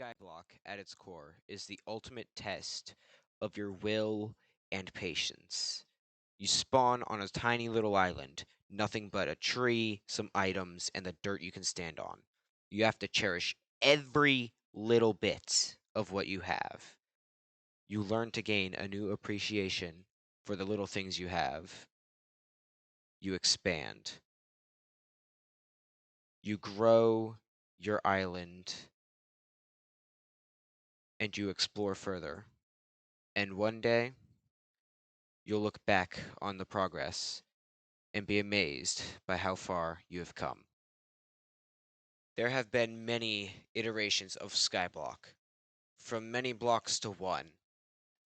Skyblock, at its core, is the ultimate test of your will and patience. You spawn on a tiny little island, nothing but a tree, some items, and the dirt you can stand on. You have to cherish every little bit of what you have. You learn to gain a new appreciation for the little things you have. You expand. You grow your island and you explore further. And one day, you'll look back on the progress and be amazed by how far you have come. There have been many iterations of Skyblock, from many blocks to one.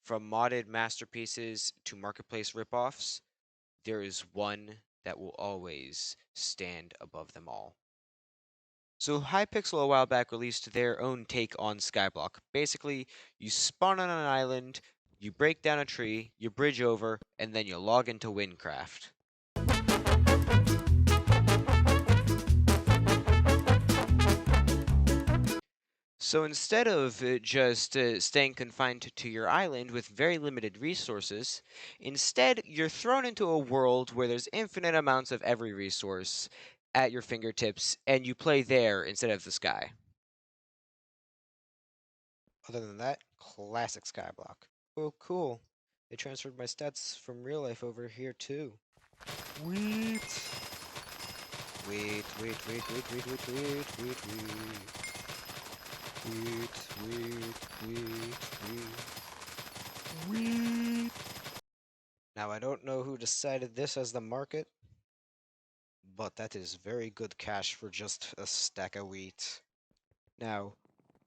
From modded masterpieces to marketplace ripoffs, there is one that will always stand above them all. So Hypixel a while back released their own take on Skyblock. Basically, you spawn on an island, you break down a tree, you bridge over, and then you log into Windcraft. So instead of just staying confined to your island with very limited resources, instead you're thrown into a world where there's infinite amounts of every resource at your fingertips, and you play there instead of the sky. Other than that, classic Skyblock. Oh, cool. They transferred my stats from real life over here too. Wait. Wait. Now, I don't know who decided this as the market, but that is very good cash for just a stack of wheat. Now,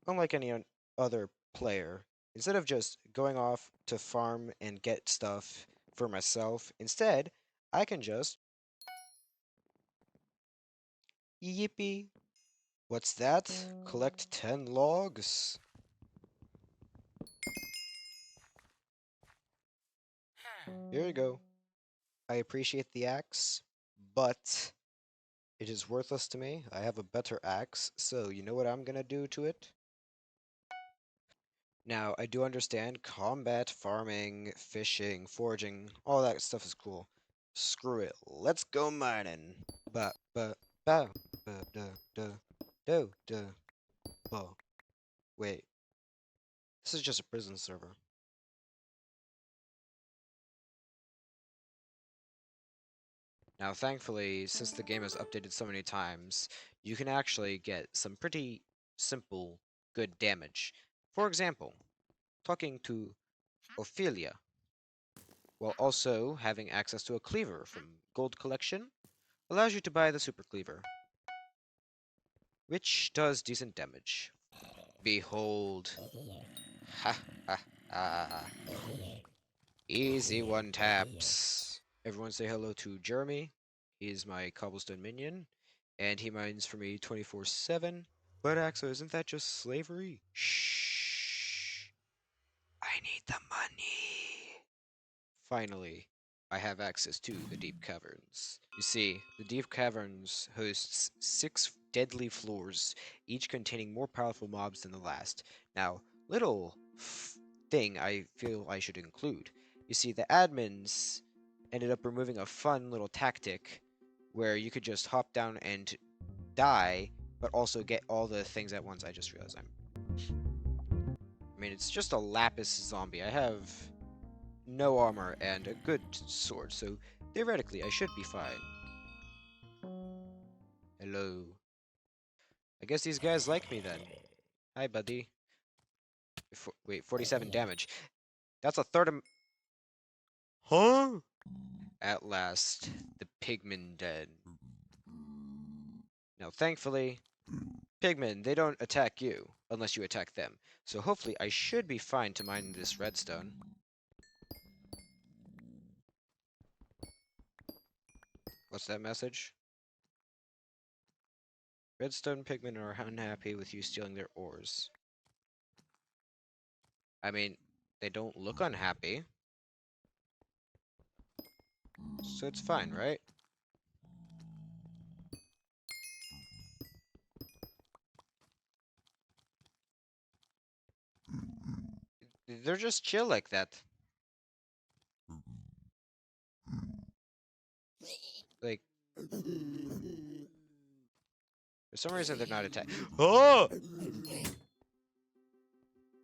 unlike any other player, instead of just going off to farm and get stuff for myself, instead, I can just... Yippee! What's that? Collect 10 logs? Here you go. I appreciate the axe, but it is worthless to me. I have a better axe, so you know what I'm gonna do to it? Now, I do understand combat, farming, fishing, foraging, all that stuff is cool. Screw it. Let's go mining. Ba ba ba ba da da do da ba. Wait. This is just a prison server. Now, thankfully, since the game has updated so many times, you can actually get some pretty simple, good damage. For example, talking to Ophelia, while also having access to a cleaver from Gold Collection, allows you to buy the Super Cleaver, which does decent damage. Behold. Ha ha ha. Easy one taps. Everyone say hello to Jeremy. He is my cobblestone minion, and he mines for me 24/7. But Axo, isn't that just slavery? Shh. I need the money. Finally, I have access to the deep caverns. You see, the deep caverns hosts 6 deadly floors, each containing more powerful mobs than the last. Now, little thing I feel I should include. You see, the admins ended up removing a fun little tactic where you could just hop down and die, but also get all the things at once. I just realized I mean, it's just a lapis zombie. I have no armor and a good sword, so theoretically I should be fine. Hello. I guess these guys like me then. Hi, buddy. Wait, 47 damage. That's a third of... Huh? At last, the pigmen dead. Now, thankfully, pigmen, they don't attack you, unless you attack them. So hopefully I should be fine to mine this redstone. What's that message? Redstone pigmen are unhappy with you stealing their ores. I mean, they don't look unhappy. So it's fine, right? They're just chill like that. Like, for some reason they're not attacked. Oh!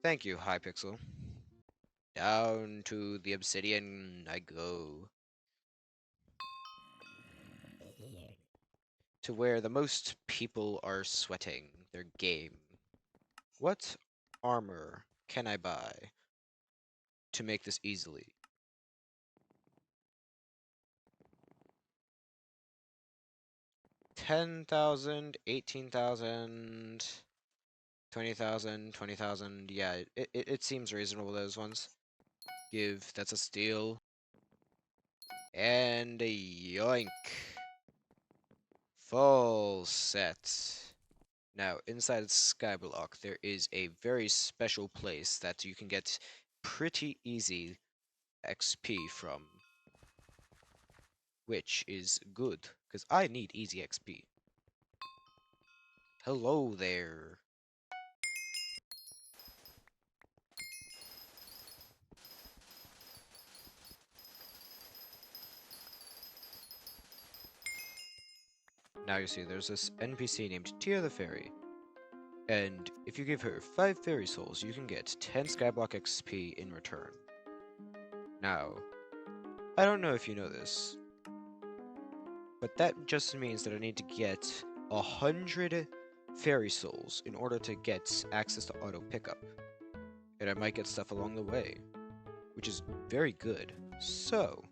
Thank you, Hypixel. Down to the obsidian I go. To where the most people are sweating their game. What armor can I buy to make this easily? 10,000, 18,000, 20,000, 20,000. Yeah, it seems reasonable, those ones. That's a steal. And a yoink. Full set. Now, inside Skyblock, there is a very special place that you can get pretty easy XP from, which is good, because I need easy XP. Hello there. Now you see, there's this NPC named Tia the Fairy, and if you give her 5 fairy souls, you can get 10 Skyblock XP in return. Now, I don't know if you know this, but that just means that I need to get 100 fairy souls in order to get access to auto pickup. And I might get stuff along the way, which is very good. So,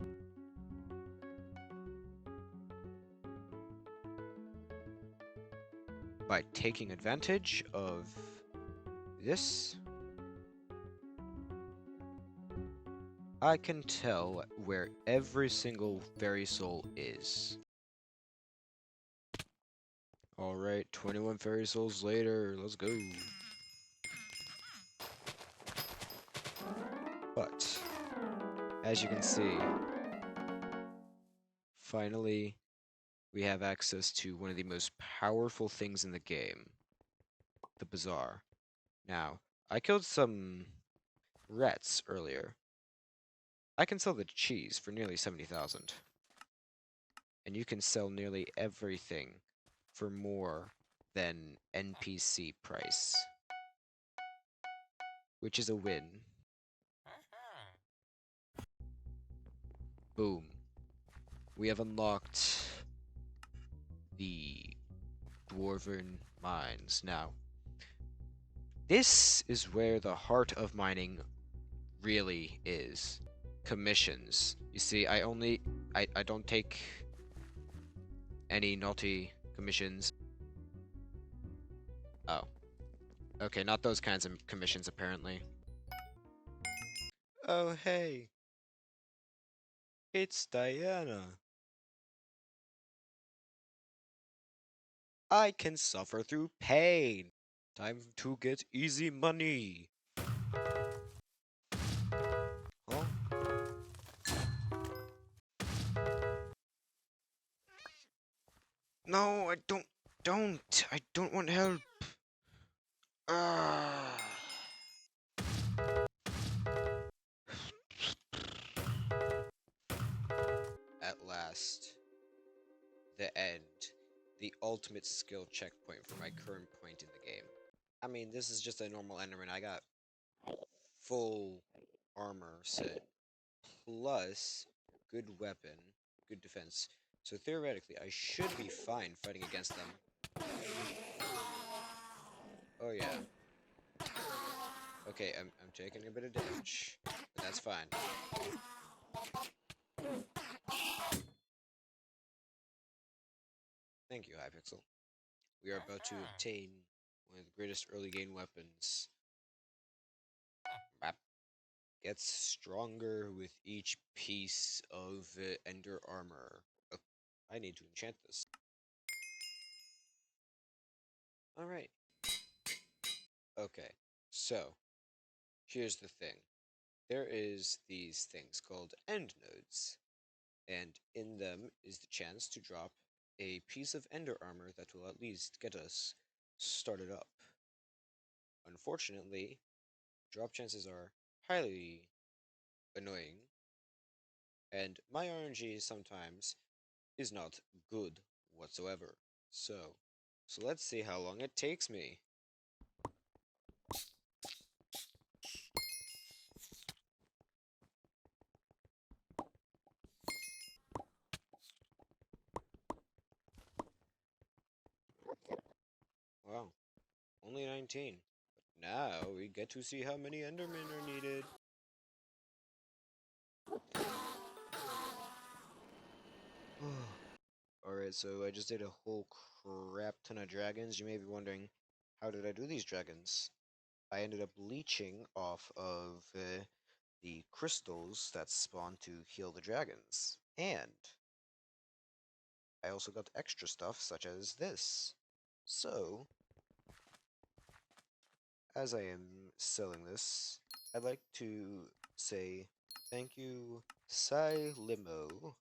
by taking advantage of this, I can tell where every single fairy soul is. Alright, 21 fairy souls later, let's go. But, as you can see, finally, we have access to one of the most powerful things in the game, the bazaar. Now, I killed some rats earlier. I can sell the cheese for nearly 70,000. And you can sell nearly everything for more than NPC price, which is a win. Boom. We have unlocked the Dwarven Mines. Now, this is where the heart of mining really is. Commissions. You see, I don't take any naughty commissions. Oh. Okay, not those kinds of commissions, apparently. Oh, hey. It's Diana. I can suffer through pain. Time to get easy money. Huh? No, I don't want help. Ah. At last, the end. The ultimate skill checkpoint for my current point in the game. I mean, this is just a normal Enderman. I got full armor set, plus good weapon, good defense. So theoretically, I should be fine fighting against them. Oh yeah. Okay, I'm taking a bit of damage, but that's fine. Thank you, Hypixel. We are about to obtain one of the greatest early game weapons. Map gets stronger with each piece of Ender armor. Oh, I need to enchant this. Alright. Okay, so here's the thing. There is these things called end nodes, and in them is the chance to drop a piece of ender armor that will at least get us started up. Unfortunately, drop chances are highly annoying, and my RNG sometimes is not good whatsoever. So let's see how long it takes me. Wow, only 19. Now we get to see how many Endermen are needed. Alright, so I just did a whole crap ton of dragons. You may be wondering, how did I do these dragons? I ended up leeching off of the crystals that spawn to heal the dragons. And I also got extra stuff such as this. So, as I am selling this, I'd like to say thank you, Sai Limo,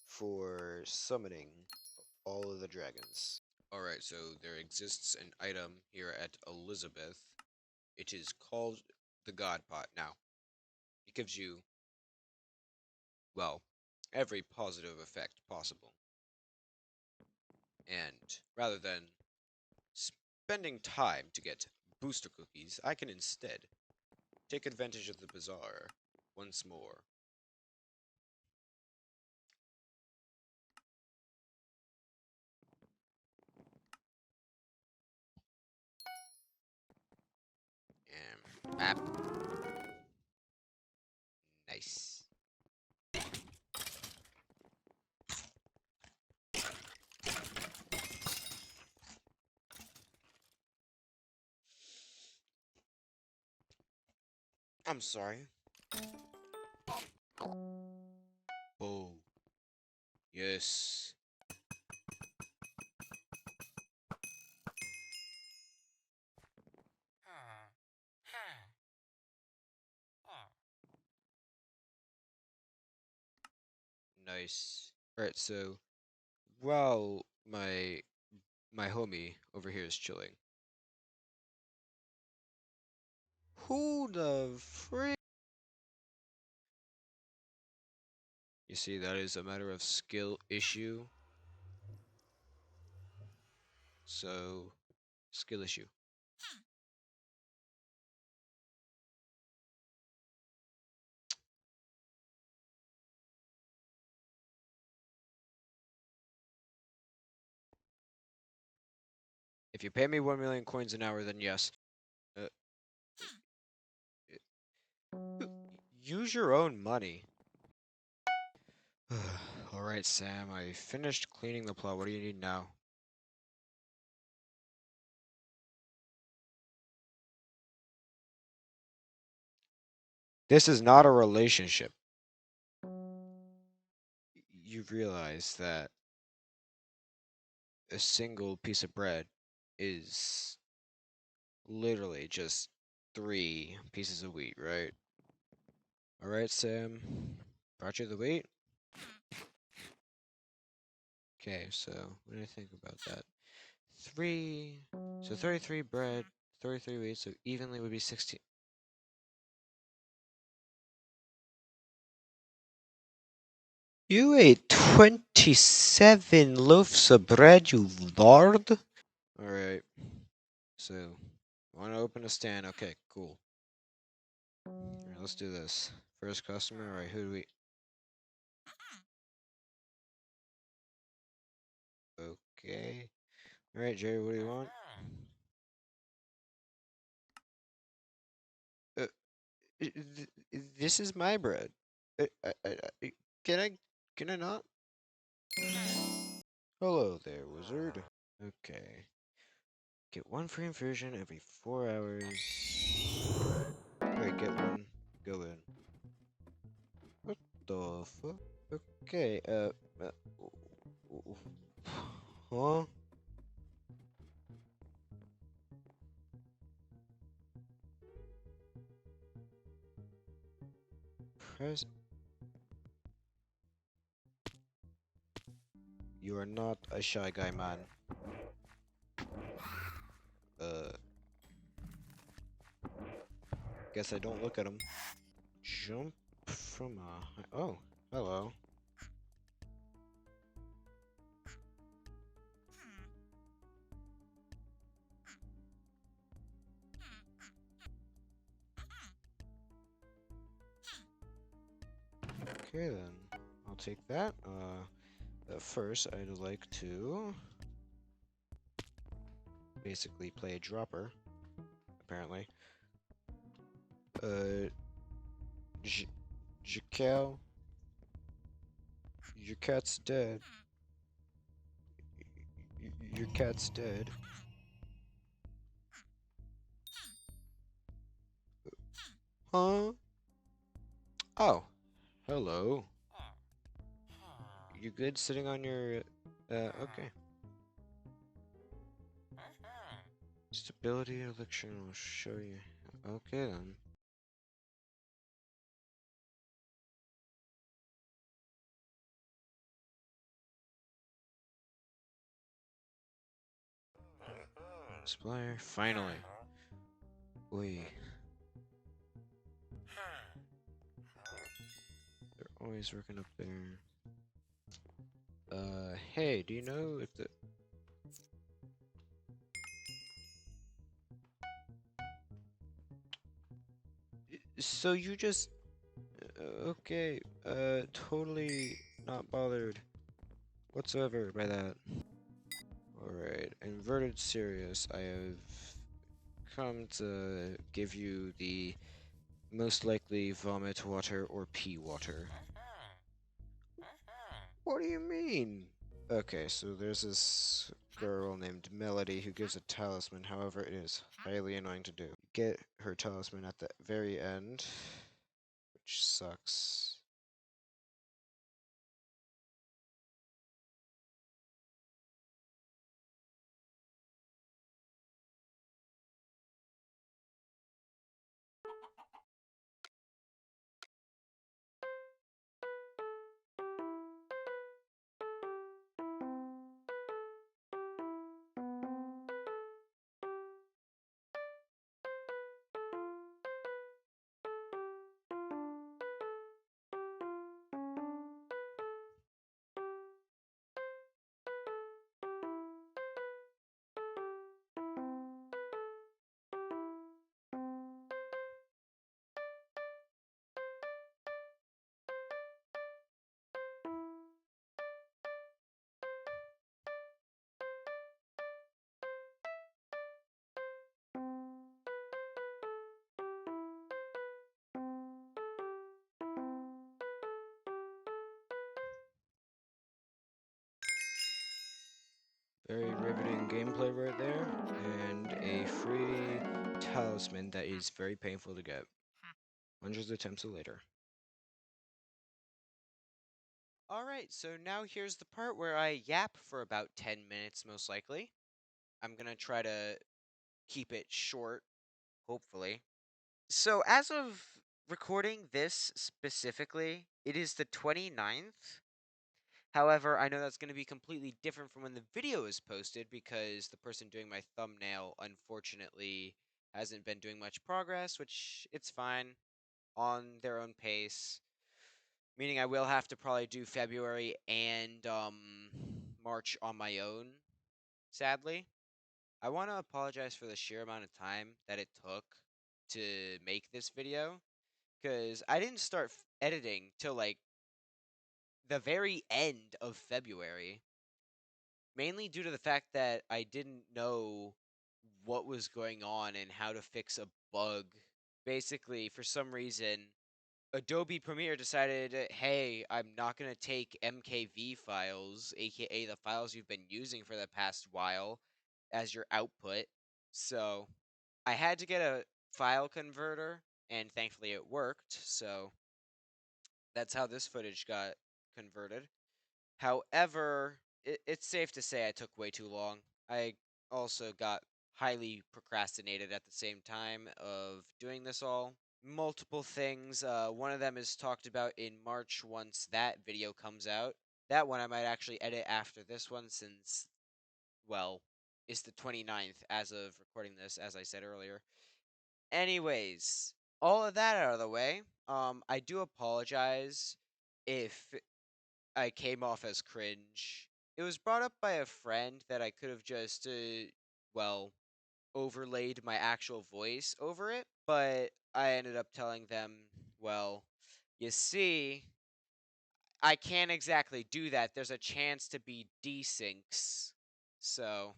for summoning all of the dragons. Alright, so there exists an item here at Elizabeth. It is called the God Pot. Now, it gives you, well, every positive effect possible. And rather than spending time to get booster cookies, I can instead take advantage of the bazaar once more. Map. Nice. I'm sorry. Oh. Yes. Nice. Alright, so while my homie over here is chilling. Who the frick? You see, that is a matter of skill issue. So, skill issue. If you pay me 1 million coins an hour, then yes. Uh, use your own money. Alright, Sam, I finished cleaning the plot. What do you need now? This is not a relationship. You realize that a single piece of bread is literally just 3 pieces of wheat, right? Alright, Sam. Brought you the wheat? Okay, so what do I think about that? 3. So 33 bread, 33 wheat, so evenly would be 16. You ate 27 loaves of bread, you lord? Alright. So, want to open a stand? Okay, cool. Alright, let's do this. First customer, alright, who do we... Okay. Alright, Jerry, what do you want? Uh, this is my bread. Can I... Can I not? Hello there, wizard. Okay. Get 1 free infusion every 4 hours. Alright, get 1. Go in. What the fuck? Okay, huh? Press. You are not a shy guy, man. Uh. Guess I don't look at them. Jump from a... Oh, hello. Okay then, I'll take that. First I'd like to basically play a dropper, apparently. Jacal, your cat's dead. Your cat's dead. Huh? Oh, hello. You good sitting on your... okay. Stability elixir will show you. Okay then. Supplier, finally. Oi. They're always working up there. Hey, do you know if the... So you just... okay, totally not bothered whatsoever by that. Alright, inverted serious, I have come to give you the most likely vomit water or pee water. What do you mean? Okay, so there's this girl named Melody who gives a talisman, however it is highly annoying to do. Get her talisman at the very end, which sucks. Very riveting gameplay right there, and a free talisman that is very painful to get. Hundreds of attempts later. Alright, so now here's the part where I yap for about 10 minutes, most likely. I'm gonna try to keep it short, hopefully. So, as of recording this specifically, it is the 29th. However, I know that's going to be completely different from when the video is posted because the person doing my thumbnail, unfortunately, hasn't been doing much progress, which it's fine, on their own pace. Meaning I will have to probably do February and March on my own, sadly. I want to apologize for the sheer amount of time that it took to make this video, because I didn't start editing till like the very end of February, mainly due to the fact that I didn't know what was going on and how to fix a bug. Basically, for some reason, Adobe Premiere decided, hey, I'm not going to take MKV files, aka the files you've been using for the past while, as your output. So I had to get a file converter, and thankfully it worked. So that's how this footage got converted. However, it's safe to say I took way too long. I also got highly procrastinated at the same time of doing this all. Multiple things. One of them is talked about in March once that video comes out. That one I might actually edit after this one since, well, it's the 29th as of recording this, as I said earlier. Anyways, all of that out of the way, I do apologize if I came off as cringe. It was brought up by a friend that I could have just, well, overlaid my actual voice over it, but I ended up telling them, well, you see, I can't exactly do that. There's a chance to be desyncs. So,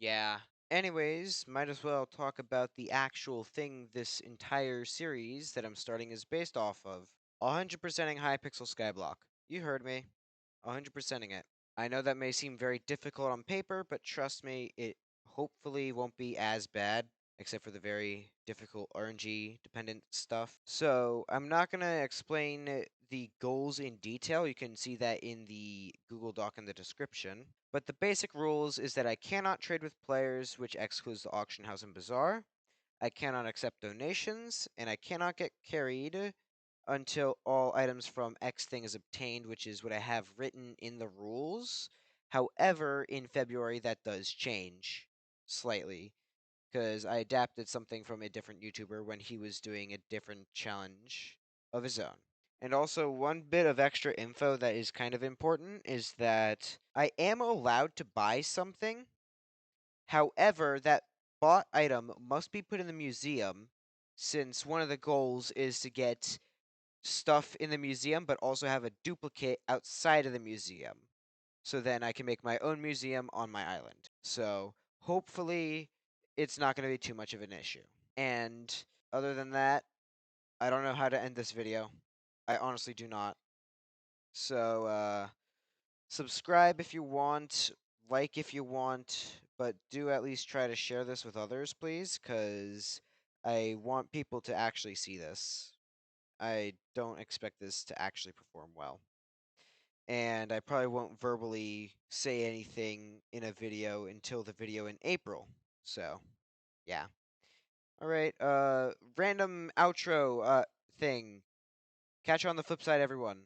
yeah. Anyways, might as well talk about the actual thing this entire series that I'm starting is based off of. 100%ing Hypixel Skyblock. You heard me. 100%ing it. I know that may seem very difficult on paper, but trust me, it hopefully won't be as bad, except for the very difficult RNG dependent stuff. So, I'm not going to explain the goals in detail. You can see that in the Google Doc in the description. But the basic rules is that I cannot trade with players, which excludes the auction house and bazaar. I cannot accept donations, and I cannot get carried until all items from X thing is obtained, which is what I have written in the rules. However, in February, that does change slightly because I adapted something from a different YouTuber when he was doing a different challenge of his own. And also, one bit of extra info that is kind of important is that I am allowed to buy something. However, that bought item must be put in the museum since one of the goals is to get stuff in the museum, but also have a duplicate outside of the museum. So then I can make my own museum on my island. So hopefully it's not going to be too much of an issue. And other than that, I don't know how to end this video. I honestly do not. So subscribe if you want, like if you want, but do at least try to share this with others, please, because I want people to actually see this. I don't expect this to actually perform well. And I probably won't verbally say anything in a video until the video in April. So, yeah. Alright, random outro thing. Catch you on the flip side, everyone.